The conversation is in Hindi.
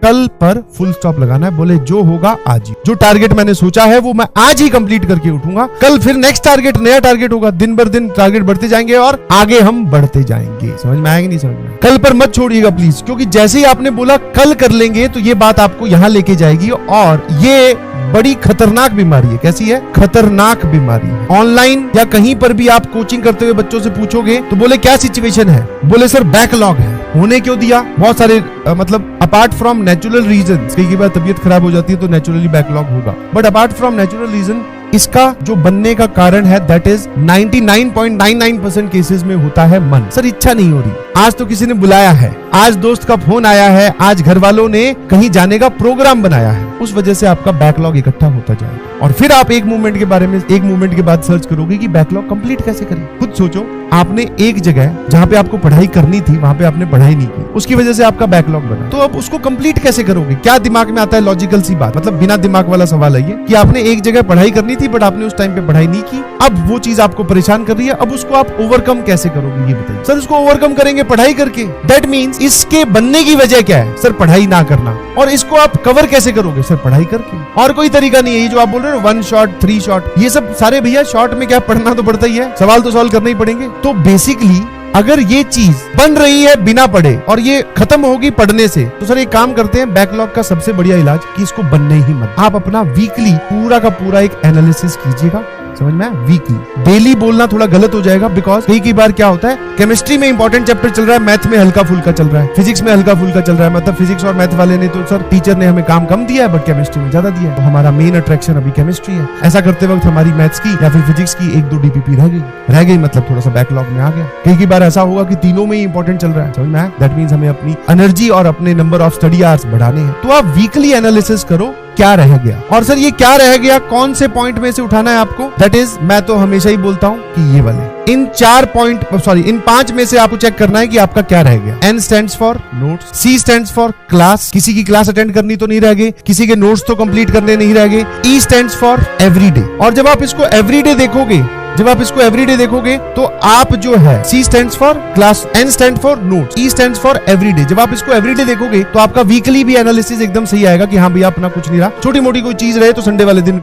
कल पर फुल स्टॉप लगाना है। बोले जो होगा आज ही, जो टारगेट मैंने सोचा है वो मैं आज ही कंप्लीट करके उठूंगा। कल फिर नेक्स्ट टारगेट, नया टारगेट होगा। दिन भर दिन टारगेट बढ़ते जाएंगे और आगे हम बढ़ते जाएंगे। समझ में आएगा नहीं समझ में? कल पर मत छोड़िएगा प्लीज, क्योंकि जैसे ही आपने बोला कल कर लेंगे तो ये बात आपको यहां लेके जाएगी और ये बड़ी खतरनाक बीमारी है। कैसी है? खतरनाक बीमारी है। ऑनलाइन या कहीं पर भी आप कोचिंग करते हुए बच्चों से पूछोगे तो बोले क्या सिचुएशन है, बोले सर बैकलॉग है। होने क्यों दिया? बहुत सारे मतलब अपार्ट फ्रॉम नेचुरल रीजन, कई बार तबीयत खराब हो जाती है तो नेचुरली बैकलॉग होगा, but apart from natural reason इसका जो बनने का कारण है दैट इज 99.99% केसेस में होता है मन। सर इच्छा नहीं हो रही, आज तो किसी ने बुलाया है, आज दोस्त का फोन आया है, आज घर वालों ने कहीं जाने का प्रोग्राम बनाया है, उस वजह से आपका बैकलॉग इकट्ठा होता जाएगा। और फिर आप एक मूवमेंट के बारे में एक मूवमेंट के बाद सर्च करोगे कि बैकलॉग कंप्लीट कैसे करें। खुद सोचो, आपने एक जगह जहां पे आपको पढ़ाई करनी थी वहां पे आपने पढ़ाई नहीं की, उसकी वजह से आपका बैकलॉग बना, तो अब उसको कंप्लीट कैसे करोगे? क्या दिमाग में आता है? लॉजिकल सी बात, मतलब बिना दिमाग वाला सवाल है ये कि आपने एक जगह पढ़ाई करनी थी बट आपने उस टाइम पे पढ़ाई नहीं की, अब वो चीज आपको परेशान कर रही है, अब उसको आप ओवरकम कैसे करोगे ये बताइए। सर उसको ओवरकम करेंगे पढ़ाई करके। दैट मींस इसके बनने की वजह क्या है? सर पढ़ाई ना करना। और इसको आप कवर कैसे करोगे? सर पढ़ाई करके। और कोई तरीका नहीं है। ये जो आप बोल रहे हो 1 शॉट 3 शॉट, ये सब सारे भैया शॉर्ट में क्या पढ़ना तो पड़ता ही है, सवाल तो सॉल्व करने ही पड़ेंगे। तो बेसिकली अगर ये चीज बन रही है बिना पढ़े और ये खत्म होगी पढ़ने से, तो सर एक काम करते हैं, बैकलॉग का सबसे बढ़िया इलाज कि इसको बनने ही मत। आप अपना वीकली पूरा का पूरा एक एनालिसिस कीजिएगा। समझ में? वीकली, डेली बोलना थोड़ा गलत हो जाएगा, बिकॉज कई बार क्या होता है, केमिस्ट्री में इंपॉर्टेंट चैप्टर चल रहा है, मैथ में हल्का फुल्का चल रहा है, फिजिक्स में हल्का फुल्का चल रहा है, मतलब फिजिक्स और मैथ वाले ने तो सर टीचर ने हमें काम कम दिया है बट केमिस्ट्री में ज्यादा दिया है, तो हमारा मेन अट्रैक्शन अभी केमिस्ट्री है। ऐसा करते वक्त हमारी मैथ्स की या फिर फिजिक्स की 1-2 डीपीपी रह गई, मतलब थोड़ा सा बैकलॉग में आ गया। कई बार ऐसा होगा कि तीनों में ही इंपॉर्टेंट चल रहा है। समझ में आया? दैट मींस हमें अपनी एनर्जी और अपने नंबर ऑफ स्टडी आवर्स बढ़ाने हैं। तो आप वीकली एनालिसिस करो क्या रह गया, और सर ये क्या रह गया कौन से पॉइंट में से उठाना है आपको। दैट इज, मैं तो हमेशा ही बोलता हूं कि ये वाले इन 5 में से आपको चेक करना है कि आपका क्या रह गया। N stands for notes, C stands for class, किसी की क्लास अटेंड करनी तो नहीं रह गई, किसी के नोट्स तो कंप्लीट करने नहीं रह गए। E स्टैंड्स फॉर एवरीडे, और जब आप इसको एवरीडे देखोगे तो आप जो है C stands for class, N stand for notes, E stands for everyday. जब आप इसको एवरीडे देखोगे तो आपका वीकली भी एनालिसिस एकदम सही आएगा कि हाँ भैया अपना कुछ नहीं रहा, छोटी मोटी कोई चीज रहे तो संडे वाले दिन